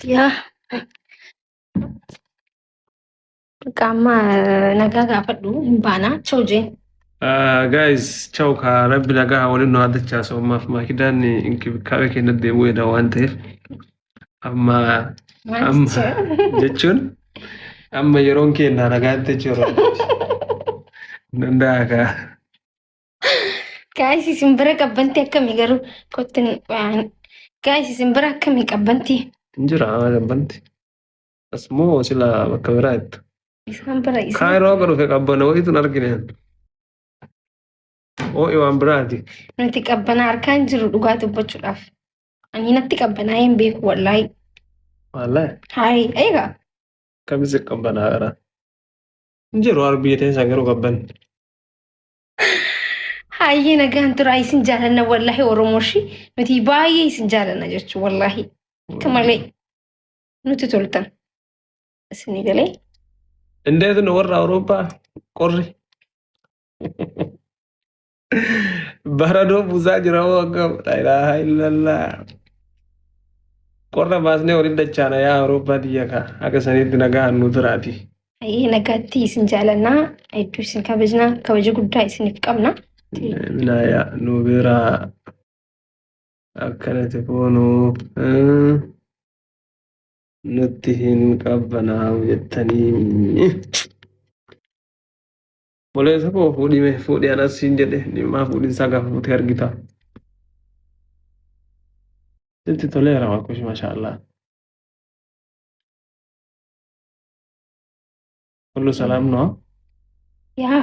يا كما نجاga fadhu himbana choje guys ciao ka rabbi nagaa waliin hadda chaaso maakidan inkibikabe keenya deemuudha waan ta'eef amma jechuun amma yeroon keenya nagaatti jiru danda'a ka guys simbira qabbanti akkami garuu kottin guys simbira akkami qabbanti injira qabbanti asmoo sila bakka biraatti simbira kaayiroo garuu fe qabbana wayituun argineen waan biraati nuti qabbana harkaan jiru dhugaa dubbachuudhaaf ani natti qabbanaa hin beeku wallahi hai eega kamisi qabbanaa gara injiru arbiyatee isaan garuu qabban hayyee nagaan tura isin jaalanna wallahi oromoshi nuti baay'ee isin jaalanna jechuun wallahi akka malee nuti toltan isin galee እንዴት ነው ወራ አውሮፓ ቆሪ በረዶ ቡዛ ጅራው ወገብ ላይላህ ኢላላ ቆረ ማስኔ ወሪደቻና ያ አውሮፓ ዲያካ አከሰኔት ነጋ ኑትራቲ አይ ነጋቲ ስንጃለና አይዱ ስንከበጅና ከበጅ ጉዳይ ስንፍቀምና ምናያ ኑቢራ አከነት ሆኖ نتهن قبنا ويتني boleh sako fudi ana sinjede ni ma fudi saga futi hargita inti tolera ma kush mashallah kullu salam no ya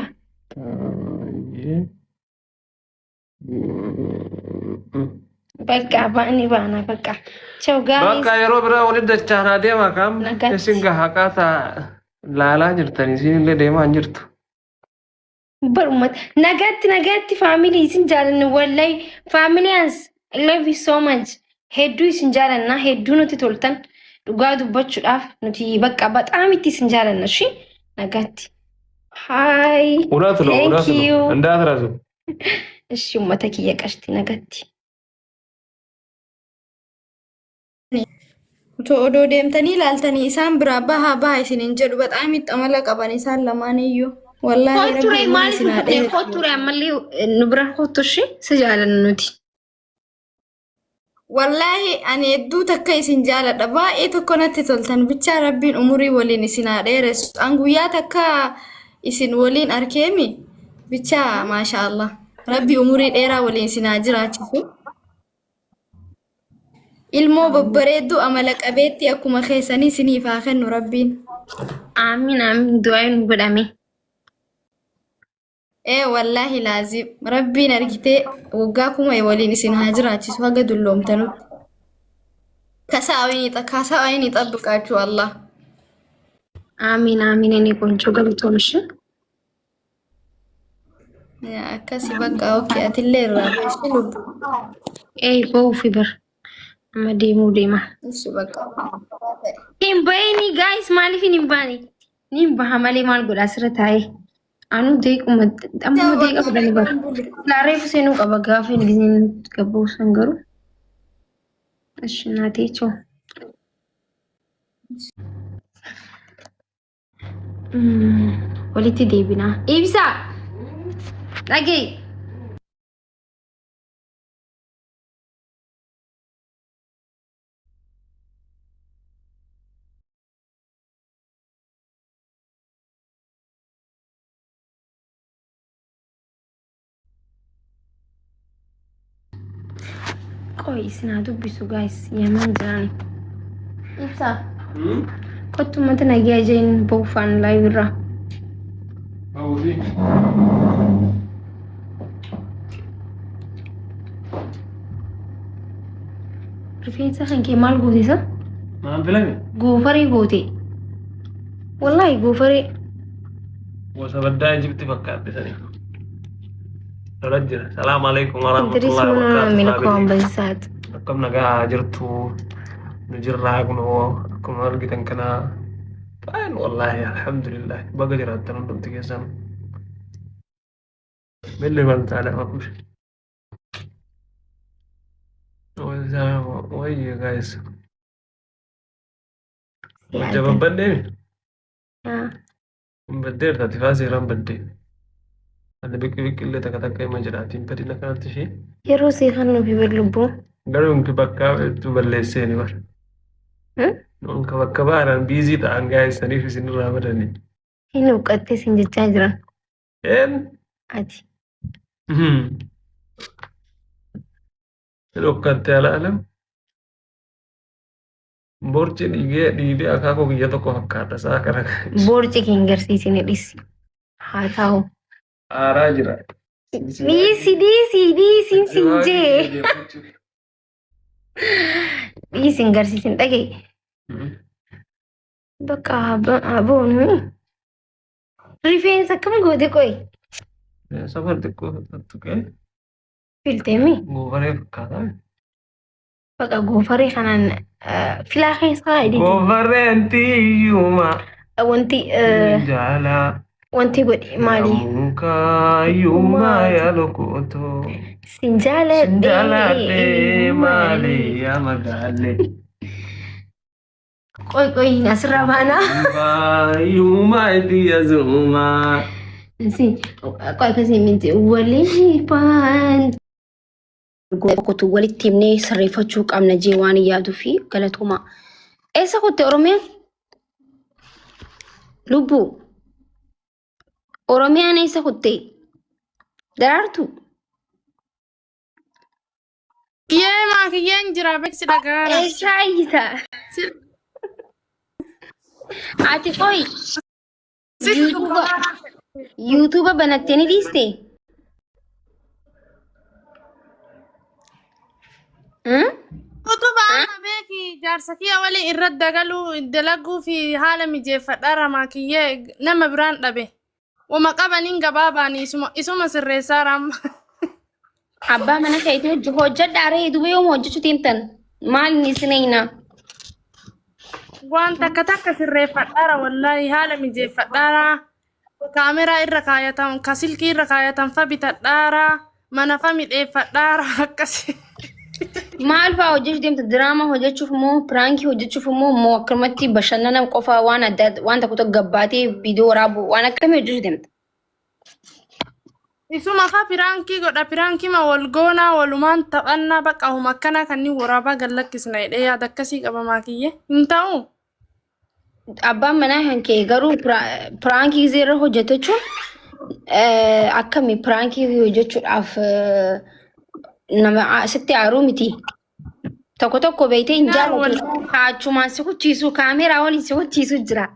Bakka bani bana bakka. Ciao guys. Bakka yeroo bira waliin dachaa deema kam isin gahaaqata laalaa jirtanii isin illee deemaa hin jirtu. Barumat nagatti family isin jaalanna wallahi familians I love you so much. Hedduu isin jaalanna hedduu nuti toltan dhugaa dubbachuudhaaf nuti bakka bataam itti isin jaalanna shi nagatti. Hi. Thank you. Andaa razu. Ishi ummata kiyya qashti nagatti. To odoo deemtanii ilaaltanii isaan biraa bahaa isiniin jedhu bataam itti amala qaban isaan lamaaniyyuu. Wallahi rabbi maali kotture ammallee nu bira kottushi si jaalanna nuti. Wallahi ani hedduu takka isin jaaladha baay'ee tokko natti toltan bichaa rabbiin umurii waliin isin haa dheeressu an guyyaa takka isin waliin arkeemi bichaa maasha Allah rabbi umurii dheeraa waliin isin haa jiraachisu. Ilmoo babbareedduu amala qabeetti akkuma keessanii isiniif haa kennu rabbiin. Amiin du'aa nu godhame. Wallahi laazim rabbiin argitee waggaa kuma waliin isin haa jiraachisu haga dulloomtanutti. Kasaawini xabbiqaachuu Allah. Amiin inni qonchoo galatoomshi. Akkasi bakka okkii atillee irraa beeksisi lubbu. Ba'uu fi bar. Amma deema. Ishi bakka. Himbayini guys maaliif hin baane? Nin baha malee maal godha asirra taa'ee. Anu deequma amma deeqa fudhanii bara. Laareefu seenuu qaba gaafa hin gizeen gabba'u san garuu. Ishi naatee choo. Walitti deebinaa. Ibsaa! Dhagee! Koi sina dubbisu guys yaman jiran ibsa kottu mata nagiya jain bofan live ra Bawuzi rifeensa kan kee maal gootisa maan filame goofaree goote wallahi goofaree gosa baddaa jibti fakkaatti sanii رجل السلام عليكم ورحمة الله وبركاته. منكم بنسات. كم نجا جرتو نجرا كنو كم نلقي تنكنا. فين والله الحمد لله بقى جرات تنو تجسم. من اللي بنت على ماكوش. ويا guys. Wajjaban badde Ah, baddeer taati faasiiraan badde. Ani biqillee takka hima jedhaatiin badina kanatti ishee. yeroo seekan nufi birlubbuu. Garuu nuti bakka balleesseeni bara. Nunka bakka baanaan biizii ta'an gaa'essaniif isinirraa badanii. Hin huqqattee sin jechaa jiran. Ati. Hin hokkattee alaalam. Borci dhiibee akaakuu biyya tokko fakkaata isaa kana. Boorci kee hin garsiisine dhisi. Haa ta'u. Aaraa jira. Dhiisiin sin jee. Dhiisiin garsiisin dhagee. Bakka aboon. Rifeensa akkam goote qoy. Safar xiqqoo tuqee Filteemi. goofaree fakkaataa. Bakka goofaree kanaan filaa keessaa hidhiti. Goofareen tiyyuma Wanti jaalaa. wanti godhi maali? Mukaayuma yaalokooto. Sin jaaladhe. Jaaladhe maali yaa madaalle. Qoy asirraa baana. Baayuma itti yazuma. Qoy akkasii miti walii baan. Kutu walitti himnee sirreeffachuu qabna jee waan yaaduu fi galatooma. Eessa kutte Oromiyaan? Lubbuu. Oromiyaan eessa kutte? Daraartu? Yee maakiyyeen jira beeksi dhagaara. Eessaa iyyita? Ati qoy. YouTube banattee ni dhiiste? Kutuba amma beeki jaarsa kiyya waliin irratti dalaguu fi haala mijeeffadhaara maakiyyee nama biraan dhabe. Wama qabaniin gabaabaanii isuma sirreessaa ramma. Abbaa mana keetii hojjedhaa ree dubee yoom hojjechuu deemtan? Maal inni isineenaa? Waan takka sirreeffadhaara wallahi haala mijeeffadhaara. Kaameraa irra kaayatan, ka silkii irra kaayatan fa bitadhaara. Mana fa midheeffadhaara akkasi. Maal fa'aa hojjechuu deemta? Diraamaa hojjechuuf moo piraankii hojjechuuf moo akkamatti bashannana qofaa waan adda waan tokko gabbaatee viidiyoo waraabu waan akkamii hojjechuu deemta? Isuma fa piraankii godha piraankii ma wal goonaa walumaan taphannaa bakka huma akkana kanneen waraabaa gallakkisna jedhee yaada akkasii qaba maakiyye hin ta'u. Abbaan manaa hankee garuu piraankii zeerra hojjechuun akkamii piraankii hojjechuudhaaf nama sitti aaruu miti. Tokko beeytee hin jaalatu. Kaachumaan si hucciisu kaameraa waliin si hucciisu jira.